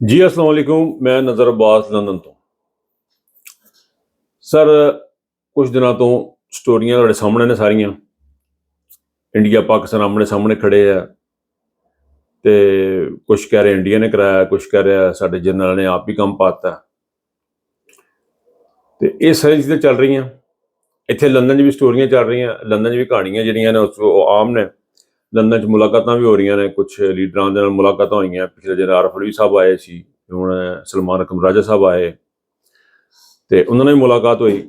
जी अस्सलाम वालेकुम। मैं नज़र अब्बास लंदन ਤੋਂ ਸਰ ਕੁਝ ਦਿਨਾਂ ਤੋਂ ਸਟੋਰੀਆਂ ਤੁਹਾਡੇ ਸਾਹਮਣੇ ਨੇ ਸਾਰੀਆਂ। ਇੰਡੀਆ ਪਾਕਿਸਤਾਨ ਆਮਣੇ ਸਾਹਮਣੇ ਖੜੇ ਆ ਤੇ ਕੁਝ ਕਹਿ ਰਹੇ ਇੰਡੀਆ ਨੇ ਕਰਾਇਆ, ਕੁਝ ਕਹਿ ਰਿਹਾ ਸਾਡੇ ਜਨਰਲ ਨੇ ਆਪ ਹੀ ਕੰਮ ਪਾਤਾ। ਤੇ ਇਹ ਸਾਰੀ ਚੀਜ਼ਾਂ ਚੱਲ ਰਹੀਆਂ। ਇੱਥੇ ਲੰਦਨ 'ਚ ਵੀ ਸਟੋਰੀਆਂ ਚੱਲ ਰਹੀਆਂ, ਲੰਦਨ 'ਚ ਵੀ ਕਹਾਣੀਆਂ ਜਿਹੜੀਆਂ ਨੇ ਉਹ ਆਮ ਨੇ। ਲੰਦਨ 'ਚ ਮੁਲਾਕਾਤਾਂ ਵੀ ਹੋ ਰਹੀਆਂ ਨੇ, ਕੁਝ ਲੀਡਰਾਂ ਦੇ ਨਾਲ ਮੁਲਾਕਾਤਾਂ ਹੋਈਆਂ। ਪਿਛਲੇ ਦਿਨ ਆਰਫ ਅਲਵੀ ਸਾਹਿਬ ਆਏ ਸੀ, ਹੁਣ ਸਲਮਾਨ ਅਕਰਮ ਰਾਜਾ ਸਾਹਿਬ ਆਏ ਤੇ ਉਹਨਾਂ ਨਾਲ ਵੀ ਮੁਲਾਕਾਤ ਹੋਈ।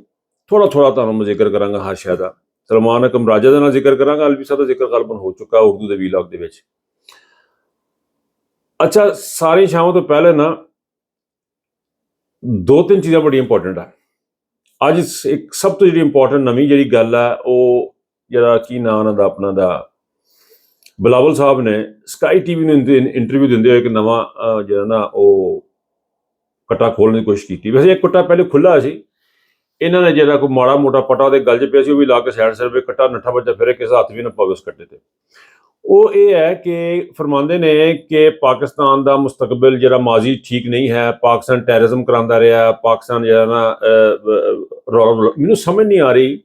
ਥੋੜਾ ਤੁਹਾਨੂੰ ਮੈਂ ਜ਼ਿਕਰ ਕਰਾਂਗਾ ਹਰ ਸ਼ੈ ਦਾ। ਸਲਮਾਨ ਅਕਰਮ ਰਾਜਾ ਦੇ ਨਾਲ ਜ਼ਿਕਰ ਕਰਾਂਗਾ, ਅਲਵੀ ਸਾਹਿਬ ਦਾ ਜ਼ਿਕਰ ਗਲਬਨ ਹੋ ਚੁੱਕਾ ਉਰਦੂ ਦੇ ਵੀਲੌਗ ਦੇ ਵਿੱਚ। ਅੱਛਾ, ਸਾਰੀ ਸ਼ਾਮਾਂ ਤੋਂ ਪਹਿਲੇ ਨਾ ਦੋ ਤਿੰਨ ਚੀਜ਼ਾਂ ਬੜੀਆਂ ਇੰਪੋਰਟੈਂਟ ਆ। ਅੱਜ ਇੱਕ ਸਭ ਤੋਂ ਜਿਹੜੀ ਇੰਪੋਰਟੈਂਟ ਨਵੀਂ ਜਿਹੜੀ ਗੱਲ ਹੈ, ਉਹ ਜਿਹੜਾ ਕੀ ਨਾਂ ਉਹਨਾਂ ਦਾ ਆਪਣਾ ਦਾ ਬਿਲਾਵਲ ਸਾਹਿਬ ਨੇ ਸਕਾਈ ਟੀਵੀ ਨੂੰ ਇੰਟਰਵਿਊ ਦਿੰਦੇ ਹੋਏ ਇੱਕ ਨਵਾਂ ਜਿਹੜਾ ਨਾ ਉਹ ਕੱਟਾ ਖੋਲ੍ਹਣ ਦੀ ਕੋਸ਼ਿਸ਼ ਕੀਤੀ। ਵੈਸੇ ਇੱਕ ਕੱਟਾ ਪਹਿਲੇ ਖੁੱਲ੍ਹਾ ਸੀ, ਇਹਨਾਂ ਨੇ ਜਿਹੜਾ ਕੋਈ ਮਾੜਾ ਮੋਟਾ ਪਟਾ ਉਹਦੇ ਗਲ 'ਚ ਪਿਆ ਸੀ ਉਹ ਵੀ ਲਾ ਕੇ ਸਾਈਡ ਸਿਰ ਕੱਟਾ ਨੱਠਾ ਬੱਜਾ ਫਿਰੇ, ਕਿਸੇ ਹੱਥ ਵੀ ਨਾ ਪਵੇ ਉਸ ਕੱਟੇ ਤੇ। ਉਹ ਇਹ ਹੈ ਕਿ ਫਰਮਾਉਂਦੇ ਨੇ ਕਿ ਪਾਕਿਸਤਾਨ ਦਾ ਮੁਸਤਕਬਲ ਜਿਹੜਾ ਮਾਜ਼ੀ ਠੀਕ ਨਹੀਂ ਹੈ, ਪਾਕਿਸਤਾਨ ਟੈਰਰਿਜ਼ਮ ਕਰਾਉਂਦਾ ਰਿਹਾ, ਪਾਕਿਸਤਾਨ ਜਿਹੜਾ ਨਾ ਮੈਨੂੰ ਸਮਝ ਨਹੀਂ ਆ ਰਹੀ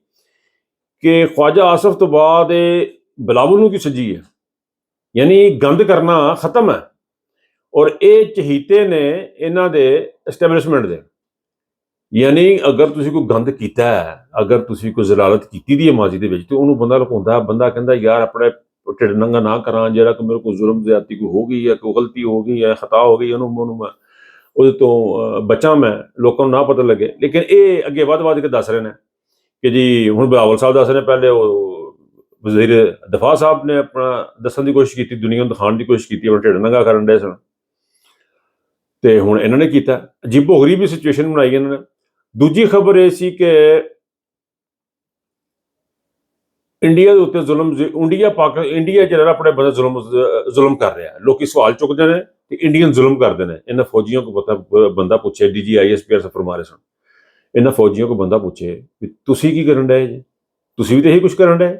ਕਿ ख्वाजा ਆਸਫ ਤੋਂ ਬਾਅਦ ਇਹ ਬਿਲਾਵਲ ਨੂੰ ਕੀ ਸੱਜੀ ਹੈ। ਯਾਨੀ ਗੰਦ ਕਰਨਾ ਖਤਮ ਹੈ ਔਰ ਇਹ ਚਹੀਤੇ ਨੇ ਇਹਨਾਂ ਦੇ ਐਸਟੈਬਲਿਸ਼ਮੈਂਟ ਦੇ। ਯਾਨੀ ਅਗਰ ਤੁਸੀਂ ਕੋਈ ਗੰਦ ਕੀਤਾ ਹੈ, ਅਗਰ ਤੁਸੀਂ ਕੋਈ ਜ਼ਲਾਲਤ ਕੀਤੀ ਦੀ ਹੈ ਮਾਜ਼ੀ ਦੇ ਵਿੱਚ, ਤੇ ਉਹਨੂੰ ਬੰਦਾ ਲੁਕਾਉਂਦਾ। ਬੰਦਾ ਕਹਿੰਦਾ ਯਾਰ ਆਪਣੇ ਢਿੱਡ ਨੰਗਾ ਨਾ ਕਰਾਂ, ਜਿਹੜਾ ਕਿ ਮੇਰੇ ਕੋਲ ਜ਼ੁਲਮ ਜ਼ਿਆਦਤੀ ਕੋਈ ਹੋ ਗਈ ਹੈ, ਕੋਈ ਗਲਤੀ ਹੋ ਗਈ ਹੈ, ਖਤਾ ਹੋ ਗਈ, ਉਹਨੂੰ ਮੈਂ ਉਹਦੇ ਤੋਂ ਬਚਾਂ, ਮੈਂ ਲੋਕਾਂ ਨੂੰ ਨਾ ਪਤਾ ਲੱਗੇ। ਲੇਕਿਨ ਇਹ ਅੱਗੇ ਵੱਧ ਕੇ ਦੱਸ ਰਹੇ ਨੇ ਕਿ ਜੀ ਹੁਣ ਬਿਲਾਵਲ ਸਾਹਿਬ ਦੱਸ ਰਹੇ ਨੇ, ਪਹਿਲੇ ਉਹ ਵਜ਼ੀਰ ਦਫਾ ਸਾਹਿਬ ਨੇ ਆਪਣਾ ਦੱਸਣ ਦੀ ਕੋਸ਼ਿਸ਼ ਕੀਤੀ, ਦੁਨੀਆ ਨੂੰ ਦਿਖਾਉਣ ਦੀ ਕੋਸ਼ਿਸ਼ ਕੀਤੀ, ਆਪਣਾ ਢਿੱਡ ਨੰਗਾ ਕਰਨ ਡਏ ਸਨ, ਤੇ ਹੁਣ ਇਹਨਾਂ ਨੇ ਕੀਤਾ। ਅਜੀਬੋ ਗਰੀਬ ਸਿਚੁਏਸ਼ਨ ਬਣਾਈ ਇਹਨਾਂ ਨੇ। ਦੂਜੀ ਖਬਰ ਇਹ ਸੀ ਕਿ ਇੰਡੀਆ ਦੇ ਉੱਤੇ ਜ਼ੁਲਮ, ਇੰਡੀਆ ਜਿਹੜਾ ਆਪਣੇ ਬੰਦੇ ਜ਼ੁਲਮ ਕਰ ਰਿਹਾ। ਲੋਕੀ ਸਵਾਲ ਚੁੱਕਦੇ ਨੇ ਕਿ ਇੰਡੀਅਨ ਜ਼ੁਲਮ ਕਰਦੇ ਨੇ। ਇਹਨਾਂ ਫੌਜੀਆਂ ਕੋ ਬੰਦਾ ਪੁੱਛੇ, ਡੀਜੀ ISPR ਫਰਮਾ ਸਨ, ਇਹਨਾਂ ਫੌਜੀਆਂ ਕੋ ਬੰਦਾ ਪੁੱਛੇ ਵੀ ਤੁਸੀਂ ਕੀ ਕਰਨ ਡਏ ਜੀ, ਤੁਸੀਂ ਵੀ ਤਾਂ ਇਹੀ ਕੁਛ ਕਰਨ ਡਏ।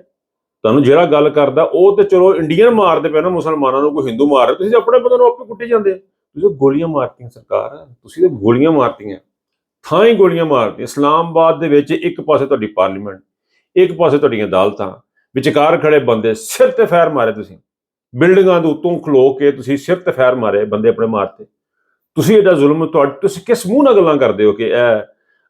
ਤੁਹਾਨੂੰ ਜਿਹੜਾ ਗੱਲ ਕਰਦਾ ਉਹ ਤੇ ਚਲੋ ਇੰਡੀਅਨ ਮਾਰਦੇ ਪਏ ਨਾ ਮੁਸਲਮਾਨਾਂ ਨੂੰ, ਕੋਈ ਹਿੰਦੂ ਮਾਰ ਰਿਹਾ, ਤੁਸੀਂ ਆਪਣੇ ਬੰਦੇ ਨੂੰ ਆਪੇ ਕੁੱਟੀ ਜਾਂਦੇ। ਤੁਸੀਂ ਗੋਲੀਆਂ ਮਾਰਤੀਆਂ ਸਰਕਾਰ, ਤੁਸੀਂ ਤਾਂ ਗੋਲੀਆਂ ਮਾਰਤੀਆਂ, ਥਾਂ ਹੀ ਗੋਲੀਆਂ ਮਾਰਤੀਆਂ। ਇਸਲਾਮਾਬਾਦ ਦੇ ਵਿੱਚ ਇੱਕ ਪਾਸੇ ਤੁਹਾਡੀ ਪਾਰਲੀਮੈਂਟ, ਇੱਕ ਪਾਸੇ ਤੁਹਾਡੀਆਂ ਅਦਾਲਤਾਂ, ਵਿਚਕਾਰ ਖੜੇ ਬੰਦੇ, ਸਿਰ ਤੇ ਫੈਰ ਮਾਰੇ ਤੁਸੀਂ। ਬਿਲਡਿੰਗਾਂ ਦੇ ਉੱਤੋਂ ਖਲੋ ਕੇ ਤੁਸੀਂ ਸਿਰ ਤੇ ਫੈਰ ਮਾਰੇ, ਬੰਦੇ ਆਪਣੇ ਮਾਰਤੇ। ਤੁਸੀਂ ਐਡਾ ਜ਼ੁਲਮ, ਤੁਸੀਂ ਕਿਸ ਮੂੰਹ ਨਾਲ ਗੱਲਾਂ ਕਰਦੇ ਹੋ ਕਿ ਇਹ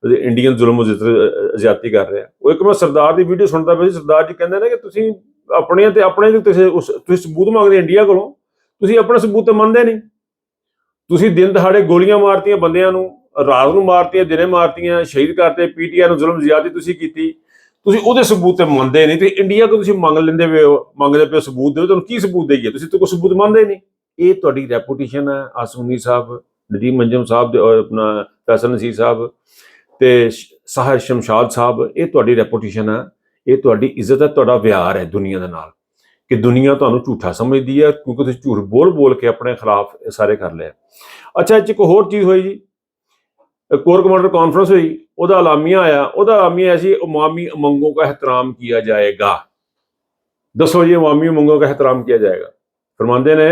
ਇੰਡੀਅਨ ਜ਼ੁਲਮ ਜ਼ਿਆਦਤੀ ਕਰ ਰਿਹਾ। ਉਹ ਇੱਕ ਮੈਂ ਸਰਦਾਰ ਦੀ ਵੀਡੀਓ ਸੁਣਦਾ ਪਿਆ ਸੀ, ਸਰਦਾਰ ਜੀ ਕਹਿੰਦੇ ਨੇ ਕਿ ਤੁਸੀਂ ਆਪਣੇ ਤੁਸੀਂ ਸਬੂਤ ਮੰਗਦੇ ਇੰਡੀਆ ਕੋਲੋਂ, ਤੁਸੀਂ ਆਪਣਾ ਸਬੂਤ ਤਾਂ ਮੰਨਦੇ ਨਹੀਂ। ਤੁਸੀਂ ਦਿਨ ਦਿਹਾੜੇ ਗੋਲੀਆਂ ਮਾਰਤੀਆਂ ਬੰਦਿਆਂ ਨੂੰ, ਰਾਤ ਨੂੰ ਮਾਰਤੀਆਂ, ਦਿਨੇ ਮਾਰਤੀਆਂ, ਸ਼ਹੀਦ ਕਰਤੇ, PTI ਨੂੰ ਜ਼ੁਲਮ ਜ਼ਿਆਦਤੀ ਤੁਸੀਂ ਕੀਤੀ, ਤੁਸੀਂ ਉਹਦੇ ਸਬੂਤ ਤੇ ਮੰਨਦੇ ਨਹੀਂ। ਤੇ ਇੰਡੀਆ ਕੋਲ ਤੁਸੀਂ ਮੰਗਦੇ ਪਏ ਸਬੂਤ ਦਿਓ, ਤੁਹਾਨੂੰ ਕੀ ਸਬੂਤ ਦੇਈਏ, ਤੁਸੀਂ ਤਾਂ ਕੋਈ ਸਬੂਤ ਮੰਨਦੇ ਨਹੀਂ। ਇਹ ਤੁਹਾਡੀ ਰੈਪੂਟੇਸ਼ਨ ਹੈ। ਆਸਮ ਮੁਨੀਰ ਸਾਹਿਬ, ਨਦੀਮ ਅੰਜਮ ਸਾਹਿਬ, ਆਪਣਾ ਫੈਸਲ ਨਸੀਰ ਸਾਹਿਬ ਤੇ ਸਾਹਰ ਸ਼ਮਸ਼ਾਦ ਸਾਹਿਬ, ਇਹ ਤੁਹਾਡੀ ਰੈਪੂਟੇਸ਼ਨ ਹੈ, ਇਹ ਤੁਹਾਡੀ ਇੱਜ਼ਤ ਹੈ, ਤੁਹਾਡਾ ਵਿਹਾਰ ਹੈ ਦੁਨੀਆ ਦੇ ਨਾਲ, ਕਿ ਦੁਨੀਆ ਤੁਹਾਨੂੰ ਝੂਠਾ ਸਮਝਦੀ ਹੈ ਕਿਉਂਕਿ ਤੁਸੀਂ ਝੂਠ ਬੋਲ ਕੇ ਆਪਣੇ ਖਿਲਾਫ ਸਾਰੇ ਕਰ ਲਿਆ। ਅੱਛਾ, ਇਹ 'ਚ ਇੱਕ ਹੋਰ ਚੀਜ਼ ਹੋਈ ਜੀ, कोर कमांडर कॉन्फ्रेंस हुई, ਉਹਦਾ ਅਲਾਮੀਆ ਆਇਆ। ਉਹਦਾ ਅਲਾਮੀਆ ऐसी अवामी उमंगों का एहतराम किया जाएगा। दसो जी अवामी उमंगों का एहतराम किया जाएगा। फरमाते ने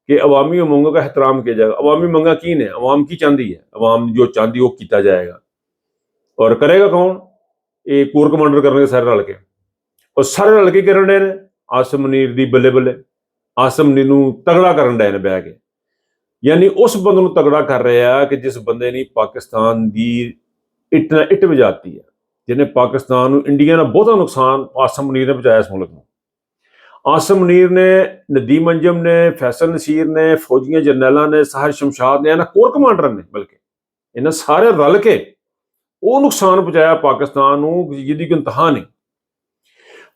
कि अवामी उमंगों का एहतराम किया जाएगा। अवामी उमंगा की ने, अवाम की चाहती है, अवाम जो चाहती वो किया जाएगा। और करेगा कौन? ये कोर कमांडर करने सारे रल के, और सारे रल के करन डे ने आसम मुनीर दी बल्ले बल्ले, आसम मुनीर नूं तगड़ा करन डे ने बह के। यानी उस बंदे ਨੂੰ ਤਗੜਾ ਕਰ ਰਿਹਾ ਕਿ ਜਿਸ ਬੰਦੇ ਨੇ ਪਾਕਿਸਤਾਨ ਦੀ ਇੱਟ ਵਜਾਤੀ ਹੈ, ਜਿਹਨੇ ਪਾਕਿਸਤਾਨ ਨੂੰ, ਇੰਡੀਆ ਨਾਲ ਬਹੁਤਾ ਨੁਕਸਾਨ ਆਸਮ ਮੁਨੀਰ ਨੇ ਪਹੁੰਚਾਇਆ ਇਸ ਮੁਲਕ ਨੂੰ। ਆਸਮ ਮੁਨੀਰ ਨੇ, ਨਦੀਮ ਅੰਜਮ ਨੇ, ਫੈਸਲ ਨਸੀਰ ਨੇ, ਫੌਜੀਆਂ ਜਰਨੈਲਾਂ ਨੇ, ਸਾਹਰ ਸ਼ਮਸ਼ਾਦ ਨੇ, ਇਹਨਾਂ ਕੋਰ ਕਮਾਂਡਰ ਨੇ, ਬਲਕਿ ਇਹਨਾਂ ਸਾਰੇ ਰਲ ਕੇ ਉਹ ਨੁਕਸਾਨ ਪਹੁੰਚਾਇਆ ਪਾਕਿਸਤਾਨ ਨੂੰ ਜਿਹਦੀ ਕੋਈ ਇੰਤਹਾ ਨਹੀਂ।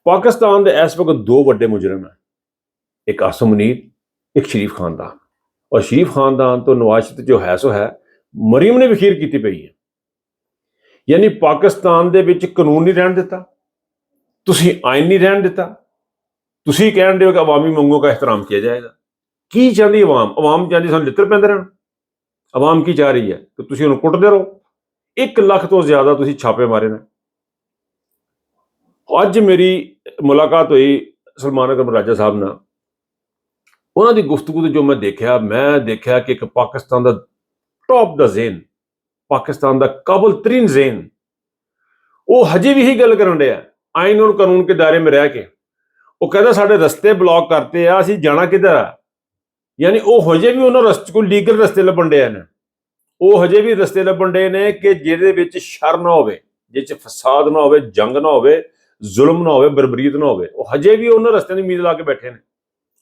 ਪਾਕਿਸਤਾਨ ਦੇ ਇਸ ਵਕਤ ਦੋ ਵੱਡੇ ਮੁਜਰਮ ਹੈ, ਇੱਕ ਆਸਮ ਮੁਨੀਰ, ਇੱਕ ਸ਼ਰੀਫ ਖਾਨਦਾਨ। और शरीफ खानदान तो नवाज शरीफ जो है सो है, मरीम ने वखीर की पई है। यानी पाकिस्तान दे विच कानून नहीं रहन दिता, तुसी आइन नहीं रहन दिता, तुसी कह रहे हो कि अवामी मंगों का एहतराम किया जाएगा। की चाहती अवाम? अवाम चाहती सानूं लित्तर पैंदे रहन। अवाम की चाह रही है कि तुसी उन्हें कुटदे रहो। 1 लाख तो ज्यादा तुसी छापे मारे ने। अज मेरी मुलाकात हुई सलमान अकरम राजा साहब नाल, ਉਹਨਾਂ ਦੀ ਗੁਫ਼ਤਗੂ ਤੋਂ ਜੋ ਮੈਂ ਦੇਖਿਆ ਕਿ ਇੱਕ ਪਾਕਿਸਤਾਨ ਦਾ ਟੌਪ ਦਾ ਜ਼ੇਨ, ਪਾਕਿਸਤਾਨ ਦਾ ਕਾਬਲ-ਤਰੀਨ ਜ਼ੇਨ, ਉਹ ਹਜੇ ਵੀ ਇਹੀ ਗੱਲ ਕਰਨ ਰਿਹਾ ਆਈਨ ਔਰ ਕਾਨੂੰਨ ਕੇ ਦਾਇਰੇ में रह के। ਉਹ ਕਹਿੰਦਾ ਸਾਡੇ ਰਸਤੇ ਬਲੌਕ ਕਰਤੇ ਆ, ਅਸੀਂ ਜਾਣਾ ਕਿੱਧਰ ਆ। ਯਾਨੀ ਉਹ ਹਜੇ ਵੀ ਉਹਨਾਂ ਰਸਤੇ ਕੋਈ ਲੀਗਲ ਰਸਤੇ ਲੱਭਣ ਡਿਆ ਨੇ, ਉਹ ਹਜੇ ਵੀ ਰਸਤੇ ਲੱਭਣ ਡੇ ਨੇ ਕਿ ਜਿਹਦੇ ਵਿੱਚ ਸ਼ਰ ਨਾ ਹੋਵੇ, ਜਿਹ 'ਚ ਫਸਾਦ ਨਾ ਹੋਵੇ, ਜੰਗ ਨਾ ਹੋਵੇ, ਜ਼ੁਲਮ ਨਾ ਹੋਵੇ, ਬਰਬਰੀਤ ਨਾ ਹੋਵੇ। ਉਹ ਹਜੇ ਵੀ ਉਹਨਾਂ ਰਸਤਿਆਂ ਦੀ ਉਮੀਦ ਲਾ ਕੇ ਬੈਠੇ ਨੇ।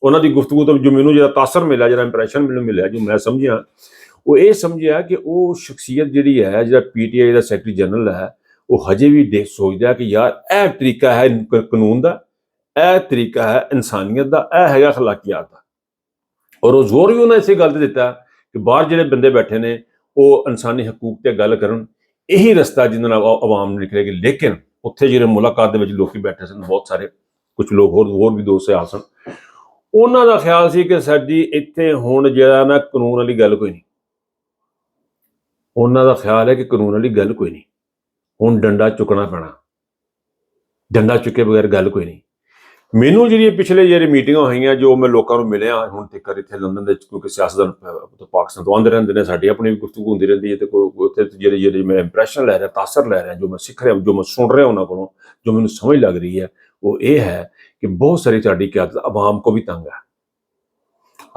ਉਹਨਾਂ ਦੀ ਗੁਫ਼ਤਗੂ ਤੋਂ ਜੋ ਮੈਨੂੰ ਜਿਹੜਾ ਤਾਸਰ ਮਿਲਿਆ, ਜਿਹੜਾ ਇੰਪ੍ਰੈਸ਼ਨ ਮੈਨੂੰ ਮਿਲਿਆ, ਜੋ ਮੈਂ ਸਮਝਿਆ, ਉਹ ਇਹ ਸਮਝਿਆ ਕਿ ਉਹ ਸ਼ਖਸੀਅਤ ਜਿਹੜੀ ਹੈ, ਜਿਹੜਾ PTI ਦਾ ਸੈਕਟਰੀ ਜਨਰਲ ਹੈ, ਉਹ ਹਜੇ ਵੀ ਸੋਚਦਾ ਕਿ ਯਾਰ ਇਹ ਤਰੀਕਾ ਹੈ ਕਾਨੂੰਨ ਦਾ, ਇਹ ਤਰੀਕਾ ਹੈ ਇਨਸਾਨੀਅਤ ਦਾ, ਇਹ ਹੈਗਾ ਅਖਲਾਕੀਆਤ ਦਾ। ਔਰ ਉਹ ਜ਼ੋਰ ਵੀ ਉਹਨਾਂ ਇਸੇ ਗੱਲ ਤੇ ਦਿੱਤਾ ਕਿ ਬਾਹਰ ਜਿਹੜੇ ਬੰਦੇ ਬੈਠੇ ਨੇ ਉਹ ਇਨਸਾਨੀ ਹਕੂਕ ਤੇ ਗੱਲ ਕਰਨ, ਇਹੀ ਰਸਤਾ ਜਿਹਦੇ ਨਾਲ ਆਵਾਮ ਨਿਕਲੇਗੀ। ਲੇਕਿਨ ਉੱਥੇ ਜਿਹੜੇ ਮੁਲਾਕਾਤ ਦੇ ਵਿੱਚ ਲੋਕੀ ਬੈਠੇ ਸਨ, ਬਹੁਤ ਸਾਰੇ, ਕੁਝ ਲੋਕ ਹੋਰ ਵੀ ਦੋਸਤ ਆ ਸਨ, ਉਹਨਾਂ ਦਾ ਖਿਆਲ ਸੀ ਕਿ ਸਾਡੀ ਇੱਥੇ ਹੁਣ ਜਿਹੜਾ ਨਾ ਕਾਨੂੰਨ ਵਾਲੀ ਗੱਲ ਕੋਈ ਨਹੀਂ। ਉਹਨਾਂ ਦਾ ਖਿਆਲ ਹੈ ਕਿ ਕਾਨੂੰਨ ਵਾਲੀ ਗੱਲ ਕੋਈ ਨਹੀਂ, ਹੁਣ ਡੰਡਾ ਚੁੱਕਣਾ ਪੈਣਾ, ਡੰਡਾ ਚੁੱਕੇ ਬਗੈਰ ਗੱਲ ਕੋਈ ਨਹੀਂ। ਮੈਨੂੰ ਜਿਹੜੀਆਂ ਪਿਛਲੇ ਜਿਹੜੇ ਮੀਟਿੰਗਾਂ ਹੋਈਆਂ, ਜੋ ਮੈਂ ਲੋਕਾਂ ਨੂੰ ਮਿਲਿਆ ਹੁਣ ਤੱਕ ਇੱਥੇ ਲੰਡਨ ਦੇ ਵਿੱਚ, ਕਿਉਂਕਿ ਸਿਆਸਤਦਾਨ ਪਾਕਿਸਤਾਨ ਤੋਂ ਆਉਂਦੇ ਰਹਿੰਦੇ ਨੇ, ਸਾਡੀ ਆਪਣੀ ਵੀ ਗੁਫ਼ਤਗੂ ਹੁੰਦੀ ਰਹਿੰਦੀ ਹੈ, ਤੇ ਉੱਥੇ ਜਿਹੜੇ ਮੈਂ ਇੰਪ੍ਰੈਸ਼ਨ ਲੈ ਰਿਹਾ, ਤਾਸਰ ਲੈ ਰਿਹਾ, ਜੋ ਮੈਂ ਸਿੱਖ ਰਿਹਾ, ਜੋ ਮੈਂ ਸੁਣ ਰਿਹਾ ਉਹਨਾਂ ਕੋਲੋਂ, ਜੋ ਮੈਨੂੰ ਸਮਝ ਲੱਗ ਰਹੀ ਹੈ, ਉਹ ਇਹ ਹੈ ਕਿ ਬਹੁਤ ਸਾਰੀ ਸਾਡੀ ਕਿਆਦਤ ਆਵਾਮ ਕੋ ਵੀ ਤੰਗ ਹੈ।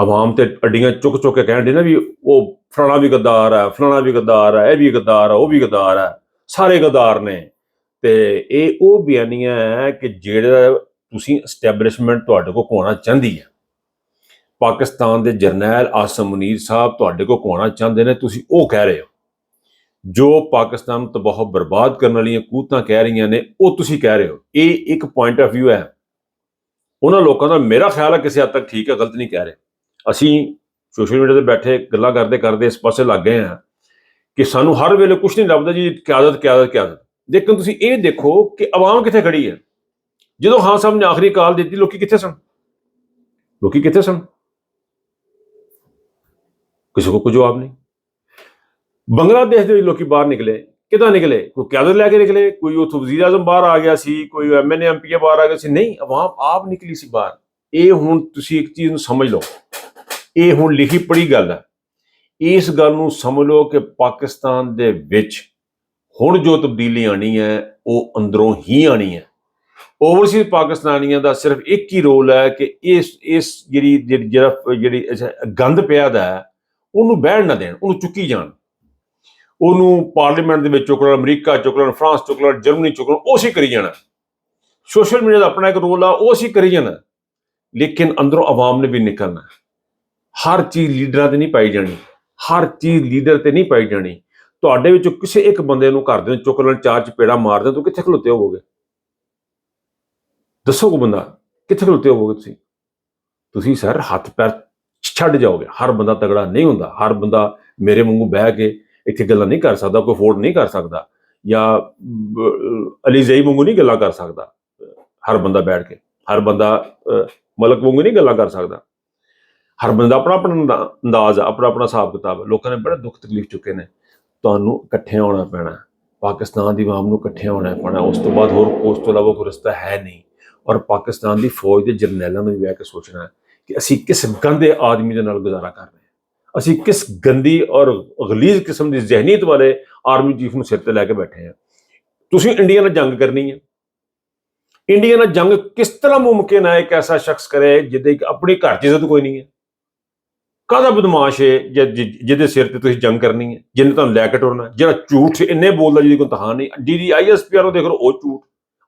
ਆਵਾਮ ਤੇ ਅੱਡੀਆਂ ਚੁੱਕ ਚੁੱਕ ਕੇ ਕਹਿਣ ਦੇ ਨਾ ਵੀ ਉਹ ਫਲਾਣਾ ਵੀ ਗੱਦਾਰ ਹੈ, ਫਲਾਣਾ ਵੀ ਗੱਦਾਰ ਹੈ, ਇਹ ਵੀ ਗੱਦਾਰ ਹੈ, ਉਹ ਵੀ ਗੱਦਾਰ ਹੈ, ਸਾਰੇ ਗੱਦਾਰ ਨੇ। ਤੇ ਇਹ ਉਹ ਬਿਆਨੀਆਂ ਹੈ ਕਿ ਜਿਹੜਾ ਤੁਸੀਂ ਐਸਟੈਬਲਿਸ਼ਮੈਂਟ ਤੁਹਾਡੇ ਕੋਲ ਕੋਣਾ ਚਾਹੁੰਦੀ ਹੈ, ਪਾਕਿਸਤਾਨ ਦੇ ਜਰਨੈਲ ਆਸਮ ਮੁਨੀਰ ਸਾਹਿਬ ਤੁਹਾਡੇ ਕੋਲ ਕੋਣਾ ਚਾਹੁੰਦੇ ਨੇ, ਤੁਸੀਂ ਉਹ ਕਹਿ ਰਹੇ ਹੋ। ਜੋ ਪਾਕਿਸਤਾਨ ਨੂੰ ਤਬਾਹ ਬਰਬਾਦ ਕਰਨ ਵਾਲੀਆਂ ਕੂਤਾਂ ਕਹਿ ਰਹੀਆਂ ਨੇ, ਉਹ ਤੁਸੀਂ ਕਹਿ ਰਹੇ ਹੋ। ਇਹ ਇੱਕ ਪੁਆਇੰਟ ਆਫ ਵਿਊ ਹੈ ਉਹਨਾਂ ਲੋਕਾਂ ਦਾ। ਮੇਰਾ ਖਿਆਲ ਹੈ ਕਿਸੇ ਹੱਦ ਤੱਕ ਠੀਕ ਹੈ, ਗਲਤ ਨਹੀਂ ਕਹਿ ਰਹੇ। ਅਸੀਂ ਸੋਸ਼ਲ ਮੀਡੀਆ ਤੇ ਬੈਠੇ ਗੱਲਾਂ ਕਰਦੇ ਇਸ ਪਾਸੇ ਲੱਗ ਗਏ ਹਾਂ ਕਿ ਸਾਨੂੰ ਹਰ ਵੇਲੇ ਕੁਝ ਨਹੀਂ ਲੱਭਦਾ ਜੀ, ਕਿਆਦਤ। ਲੇਕਿਨ ਤੁਸੀਂ ਇਹ ਦੇਖੋ ਕਿ ਆਵਾਮ ਕਿੱਥੇ ਖੜੀ ਹੈ। ਜਦੋਂ ਖਾਨ ਸਾਹਿਬ ਨੇ ਆਖਰੀ ਕਾਲ ਦਿੱਤੀ, ਲੋਕੀ ਕਿੱਥੇ ਸਨ? ਕਿਸੇ ਕੋ ਕੋਈ ਜਵਾਬ ਨਹੀਂ। ਬੰਗਲਾਦੇਸ਼ ਦੇ ਲੋਕੀ ਬਾਹਰ ਨਿਕਲੇ, ਕਿੱਦਾਂ ਨਿਕਲੇ? ਕੋਈ ਕਿਆਦਤ ਲੈ ਕੇ ਨਿਕਲੇ, ਕੋਈ ਉੱਥੋਂ ਵਜ਼ੀਰ ਆਜ਼ਮ ਬਾਹਰ ਆ ਗਿਆ ਸੀ, ਕੋਈ MNA MP ਬਾਹਰ ਆ ਗਿਆ ਸੀ? ਨਹੀਂ, ਆਵਾਮ ਆਪ ਨਿਕਲੀ ਸੀ ਬਾਹਰ। ਇਹ ਹੁਣ ਤੁਸੀਂ ਇੱਕ ਚੀਜ਼ ਨੂੰ ਸਮਝ ਲਓ, ਇਹ ਹੁਣ ਲਿਖੀ ਪੜ੍ਹੀ ਗੱਲ ਹੈ। ਇਸ ਗੱਲ ਨੂੰ ਸਮਝ ਲਓ ਕਿ ਪਾਕਿਸਤਾਨ ਦੇ ਵਿੱਚ ਹੁਣ ਜੋ ਤਬਦੀਲੀ ਆਣੀ ਹੈ, ਉਹ ਅੰਦਰੋਂ ਹੀ ਆਣੀ ਹੈ। ਓਵਰਸੀਜ਼ ਪਾਕਿਸਤਾਨੀਆਂ ਦਾ ਸਿਰਫ ਇੱਕ ਹੀ ਰੋਲ ਹੈ ਕਿ ਇਸ ਜਿਹੜੀ ਗੰਦ ਪਿਆ ਦਾ ਹੈ, ਉਹਨੂੰ ਬਹਿਣ ਨਾ ਦੇਣ, ਉਹਨੂੰ ਚੁੱਕੀ ਜਾਣ। ਉਹਨੂੰ ਪਾਰਲੀਮੈਂਟ ਦੇ ਵਿੱਚ ਚੁੱਕ ਲੈਣ, ਅਮਰੀਕਾ ਚੁੱਕ ਲੈਣ, ਫਰਾਂਸ ਚੁੱਕ ਲੈਣ, ਜਰਮਨੀ ਚੁੱਕ ਲੈਣ, ਉਹ ਅਸੀਂ ਕਰੀ ਜਾਣਾ। ਸੋਸ਼ਲ ਮੀਡੀਆ ਦਾ ਆਪਣਾ ਇੱਕ ਰੋਲ ਆ, ਉਹ ਅਸੀਂ ਕਰੀ ਜਾਣਾ। ਲੇਕਿਨ ਅੰਦਰੋਂ ਆਵਾਮ ਨੇ ਵੀ ਨਿਕਲਣਾ। ਹਰ ਚੀਜ਼ ਲੀਡਰਾਂ ਤੇ ਨਹੀਂ ਪਾਈ ਜਾਣੀ, ਹਰ ਚੀਜ਼ ਲੀਡਰ ਤੇ ਨਹੀਂ ਪਾਈ ਜਾਣੀ। ਤੁਹਾਡੇ ਵਿੱਚੋਂ ਕਿਸੇ ਇੱਕ ਬੰਦੇ ਨੂੰ ਘਰ ਦੇ ਚੁੱਕ ਲੈਣ, ਚਾਰ ਚਪੇੜਾ ਮਾਰ ਦੇਣ, ਤੂੰ ਕਿੱਥੇ ਖਲੋਤੇ ਹੋਵੋਗੇ? ਦੱਸੋ ਕੋ ਬੰਦਾ, ਕਿੱਥੇ ਖਲੋਤੇ ਹੋਵੋਗੇ ਤੁਸੀਂ? ਸਰ ਹੱਥ ਪੈਰ ਛੱਡ ਜਾਓਗੇ। ਹਰ ਬੰਦਾ ਤਗੜਾ ਨਹੀਂ ਹੁੰਦਾ, ਹਰ ਬੰਦਾ ਮੇਰੇ ਵਾਂਗੂ ਬਹਿ ਕੇ ਇੱਥੇ ਗੱਲਾਂ ਨਹੀਂ ਕਰ ਸਕਦਾ, ਕੋਈ ਅਫੋਰਡ ਨਹੀਂ ਕਰ ਸਕਦਾ, ਜਾਂ ਅਲੀ ਜ਼ਈ ਵਾਂਗੂ ਨਹੀਂ ਗੱਲਾਂ ਕਰ ਸਕਦਾ। ਹਰ ਬੰਦਾ ਬੈਠ ਕੇ, ਹਰ ਬੰਦਾ ਮਲਕ ਵਾਂਗੂ ਨਹੀਂ ਗੱਲਾਂ ਕਰ ਸਕਦਾ। ਹਰ ਬੰਦਾ ਆਪਣਾ ਅੰਦਾਜ਼, ਆਪਣਾ ਹਿਸਾਬ ਕਿਤਾਬ। ਲੋਕਾਂ ਨੇ ਬੜਾ ਦੁੱਖ ਤਕਲੀਫ ਚੁੱਕੇ ਨੇ। ਤੁਹਾਨੂੰ ਇਕੱਠਿਆਂ ਹੋਣਾ ਪੈਣਾ, ਪਾਕਿਸਤਾਨ ਦੀ ਆਵਾਮ ਨੂੰ ਇਕੱਠਿਆਂ ਹੋਣਾ ਪੈਣਾ। ਉਸ ਤੋਂ ਬਾਅਦ ਹੋਰ ਉਸ ਤੋਂ ਇਲਾਵਾ ਕੋਈ ਰਸਤਾ ਹੈ ਨਹੀਂ। ਔਰ ਪਾਕਿਸਤਾਨ ਦੀ ਫੌਜ ਦੇ ਜਰਨੈਲਾਂ ਨੂੰ ਵੀ ਬਹਿ ਕੇ ਸੋਚਣਾ ਕਿ ਅਸੀਂ ਕਿਸ ਗੰਦੇ ਆਦਮੀ ਦੇ ਨਾਲ ਗੁਜ਼ਾਰਾ ਕਰ ਰਹੇ ਹਾਂ, ਅਸੀਂ ਕਿਸ ਗੰਦੀ ਔਰ ਗਲੀਜ਼ ਕਿਸਮ ਦੀ ਜ਼ਹਿਨੀਅਤ ਵਾਲੇ ਆਰਮੀ ਚੀਫ ਨੂੰ ਸਿਰ ਤੇ ਲੈ ਕੇ ਬੈਠੇ ਹਾਂ। ਤੁਸੀਂ ਇੰਡੀਆ ਨਾਲ ਜੰਗ ਕਰਨੀ ਹੈ। ਇੰਡੀਆ ਨਾਲ ਜੰਗ ਕਿਸ ਤਰ੍ਹਾਂ ਮੁਮਕਿਨ ਹੈ? ਇੱਕ ਐਸਾ ਸ਼ਖਸ ਕਰੇ ਜਿਹਦੇ ਆਪਣੀ ਘਰ 'ਚ ਇੱਜ਼ਤ ਕੋਈ ਨਹੀਂ ਹੈ। ਕਾਹਦਾ ਬਦਮਾਸ਼ ਹੈ ਜਿਹਦੇ ਸਿਰ ਤੇ ਤੁਸੀਂ ਜੰਗ ਕਰਨੀ ਹੈ, ਜਿਹਨੇ ਤੁਹਾਨੂੰ ਲੈ ਕੇ ਟੁਰਨਾ, ਜਿਹੜਾ ਝੂਠ ਇੰਨੇ ਬੋਲਦਾ ਜਿਹਦੀ ਕੋਈ ਤਹਾਂ ਨਹੀਂ। DISP ਨੂੰ ਦੇਖ ਲਓ, ਉਹ ਝੂਠ।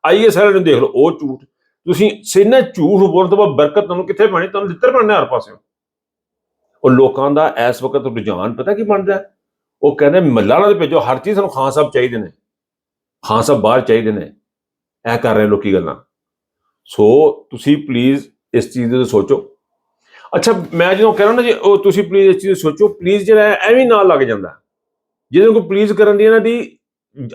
IS ਵਾਲਿਆਂ ਨੂੰ ਦੇਖ ਲਓ, ਉਹ ਝੂਠ। ਤੁਸੀਂ ਇੰਨਾ ਝੂਠ ਬੋਲਣ ਤੋਂ ਬਾਅਦ ਬਰਕਤ ਤੁਹਾਨੂੰ ਕਿੱਥੇ ਪੈਣੀ? ਤੁਹਾਨੂੰ ਲਿੱਤਰ ਪੈਣੇ ਹਰ ਪਾਸਿਓਂ। ਉਹ ਲੋਕਾਂ ਦਾ ਇਸ ਵਕਤ ਰੁਝਾਨ ਪਤਾ ਕੀ ਬਣਦਾ? ਉਹ ਕਹਿੰਦੇ ਮੱਲਾ ਨਾਲ ਭੇਜੋ, ਹਰ ਚੀਜ਼ ਸਾਨੂੰ ਖਾਨ ਸਾਹਿਬ ਚਾਹੀਦੇ ਨੇ, ਖਾਨ ਸਾਹਿਬ ਬਾਹਰ ਚਾਹੀਦੇ ਨੇ। ਇਹ ਕਰ ਰਹੇ ਲੋਕੀ ਗੱਲਾਂ। ਸੋ ਤੁਸੀਂ ਪਲੀਜ਼ ਇਸ ਚੀਜ਼ ਦੇ ਸੋਚੋ। ਅੱਛਾ, ਮੈਂ ਜਦੋਂ ਕਹਿ ਰਿਹਾ ਨਾ ਜੀ, ਉਹ ਤੁਸੀਂ ਪਲੀਜ਼ ਇਸ ਚੀਜ਼ ਸੋਚੋ। ਪਲੀਜ਼ ਜਿਹੜਾ ਐਵੇਂ ਨਾਲ ਲੱਗ ਜਾਂਦਾ, ਜਿਹਦੇ ਨੂੰ ਕੋਈ ਪਲੀਜ਼ ਕਰਨ ਦੀ ਇਹਨਾਂ ਦੀ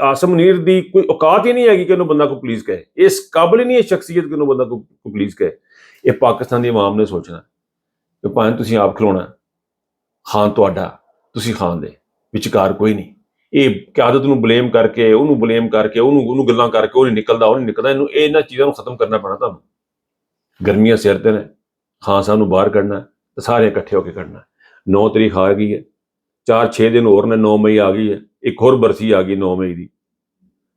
ਆਸਮ ਮੁਨੀਰ ਦੀ ਕੋਈ ਔਕਾਤ ਹੀ ਨਹੀਂ ਹੈਗੀ ਕਿ ਉਹਨੂੰ ਬੰਦਾ ਕੋਈ ਪਲੀਜ਼ ਕਹੇ। ਇਸ ਕਾਬਲ ਹੀ ਨਹੀਂ ਹੈ ਸ਼ਖਸੀਅਤ ਕਿ ਉਹਨੂੰ ਬੰਦਾ ਕੋਈ ਪਲੀਜ਼ ਕਹੇ। ਇਹ ਪਾਕਿਸਤਾਨ ਦੀ ਆਵਾਮ ਨੇ ਸੋਚਣਾ ਕਿ ਭਾਵੇਂ ਤੁਸੀਂ ਆਪ ਖਲੋਣਾ, ਖਾਨ ਤੁਹਾਡਾ, ਤੁਸੀਂ ਖਾਨ ਦੇ ਵਿਚਕਾਰ ਕੋਈ ਨਹੀਂ। ਇਹ ਕਿਆਦਤ ਨੂੰ ਬਲੇਮ ਕਰਕੇ, ਉਹਨੂੰ ਗੱਲਾਂ ਕਰਕੇ ਉਹ ਨਹੀਂ ਨਿਕਲਦਾ। ਇਹਨੂੰ ਇਹਨਾਂ ਚੀਜ਼ਾਂ ਨੂੰ ਖਤਮ ਕਰਨਾ ਪੈਣਾ ਤੁਹਾਨੂੰ। ਗਰਮੀਆਂ ਸਿਰ ਤੇ ਨੇ, ਖਾਨ ਸਾਹਿਬ ਨੂੰ ਬਾਹਰ ਕੱਢਣਾ, ਤੇ ਸਾਰੇ ਇਕੱਠੇ ਹੋ ਕੇ ਕਰਨਾ। 9 ਤਰੀਕ ਆ ਗਈ ਹੈ, 4-6 ਦਿਨ ਹੋਰ ਨੇ, 9 ਮਈ ਆ ਗਈ ਹੈ, ਇੱਕ ਹੋਰ ਬਰਸੀ ਆ ਗਈ 9 ਮਈ ਦੀ,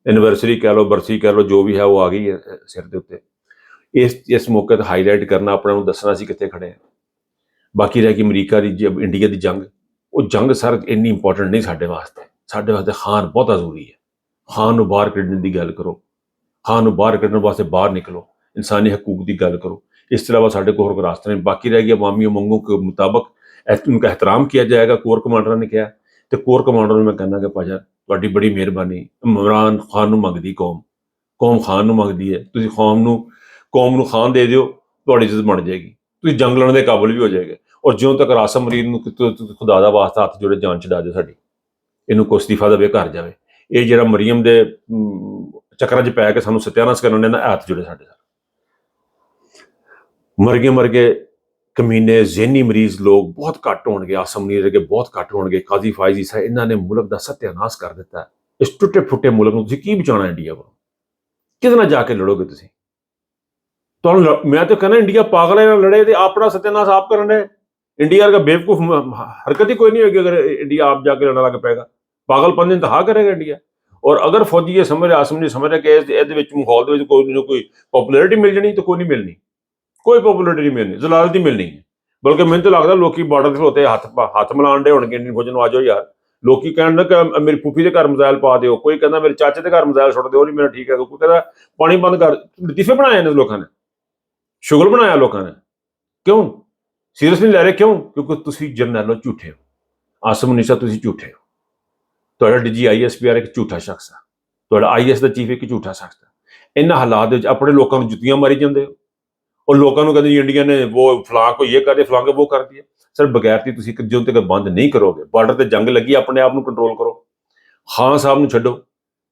ਐਨੀਵਰਸਰੀ ਕਹਿ ਲਓ, ਬਰਸੀ ਕਹਿ ਲਓ, ਜੋ ਵੀ ਹੈ ਉਹ ਆ ਗਈ ਹੈ ਸਿਰ ਦੇ ਉੱਤੇ। ਇਸ ਮੌਕੇ ਤੇ ਹਾਈਲਾਈਟ ਕਰਨਾ, ਆਪਣਾ ਨੂੰ ਦੱਸਣਾ ਸੀ ਕਿੱਥੇ ਖੜੇ ਆ। ਬਾਕੀ ਰਹਿ ਗਈ ਅਮਰੀਕਾ ਦੀ ਇੰਡੀਆ ਦੀ ਜੰਗ, ਉਹ ਜੰਗ ਸਰ ਇੰਨੀ ਇੰਪੋਰਟੈਂਟ ਨਹੀਂ ਸਾਡੇ ਵਾਸਤੇ ਖਾਨ ਬਹੁਤਾ ਜ਼ਰੂਰੀ ਹੈ। ਖਾਨ ਨੂੰ ਬਾਹਰ ਕੱਢਣ ਦੀ ਗੱਲ ਕਰੋ, ਖਾਨ ਨੂੰ ਬਾਹਰ ਕੱਢਣ ਵਾਸਤੇ ਬਾਹਰ ਨਿਕਲੋ, ਇਨਸਾਨੀ ਹਕੂਕ ਦੀ ਗੱਲ ਕरो। इस अलावा साढ़े को और रास्ते नहीं। बाकी रह गया अवामी उमंगों के मुताबिक उनका एहतराम किया जाएगा। कोर कमांडर ने कहा, तो कोर कमांडर में कहना कि भाजा तुहाडी बड़ी मेहरबानी, इमरान खान नूं मंगदी कौम खान नूं मंगदी है, तुसीं कौम नूं खान दे दिओ, तुहाडी इज्जत बन जाएगी, तुसीं जंग लड़न दे काबिल भी हो जाएगे। और ज्यों तक आसम मरीद नूं खुदा दा वास्ता हत्थ जोड़े जान छड़ा दिओ साडी, इहनूं कोई इस्तीफा देवे, घर जावे। ये जिहड़ा मरीम दे चक्करां 'च पै के सानूं सत्यानाश करन दे ना, हत्थ जोड़े साडे। मर गए कमीने ज़हनी मरीज लोग बहुत घट होणगे, आसम मरीज अगे बहुत घट होणगे। काजी फायज ईसा इन्हां ने मुल्क का सत्यानाश कर दिता है। इस टुटे फुटे मुल्क नूं तुसीं की बचाना? इंडिया को किहदे नाल जाके लड़ोगे तुसीं? मैं तो कहना इंडिया पागल है, लड़े तो अपना सत्यानाश आप करन दे। इंडिया का बेवकूफ हरकत ही कोई नहीं होगी अगर इंडिया आप जाके लड़ना लग पेगा। पागलपन इंतहा करेगा इंडिया। और अगर फौजी ये समझ रहे, आसम नहीं समझ रहे कि इहदे माहौल दे कोई पॉपुलैरिटी मिल जानी, तो कोई नहीं मिलनी, कोई पॉपुलैरिटी नहीं मिलनी, जलालत ही मिलनी है। बल्कि मैंने तो लगता लोग बॉर्डर से होते हथ मिलान डे होंगे इंडियन फौज आ जाओ यार। लोग कहन कि मेरी फूफी के घर मिसाइल पा दो, कोई कहना मेरे चाचे के घर मिसाइल सुट दो, नहीं मेरा ठीक है, कोई कहता पानी बंद कर। लतीफे बनाए ने लोगों ने, शुगल बनाया लोगों ने, क्यों सीरियस नहीं ले रहे? क्यों? क्योंकि तुसीं जरनैलो झूठे हो, आसम मुनीसा तुसीं झूठे हो, तुहाडा DG ISPR एक झूठा शख्स है, तुहाडा IS का चीफ एक झूठा शख्स है। इन्हां हालात विच अपने लोगों को जुत्तियां मारी जांदे हो और लोगों को कहते इंडिया ने वो फलां को ये कर दिया, फलां को वो कर दिया। सर बगैरती तुसीं जो तक बंद नहीं करोगे, बॉर्डर ते जंग लगी, अपने आप को कंट्रोल करो, खान साहब नूं छड्डो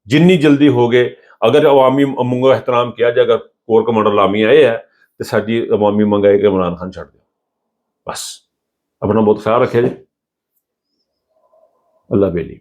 जिन्नी जल्दी हो गए। अगर अवामी मंगों का एहतराम किया जाएगा, कोर कमांडर लामी आए है, तो साडी अवामी मंग है कि इमरान खान छड्ड दो। बस अपना बहुत ख्याल रखे जी। अल्लाह बेली।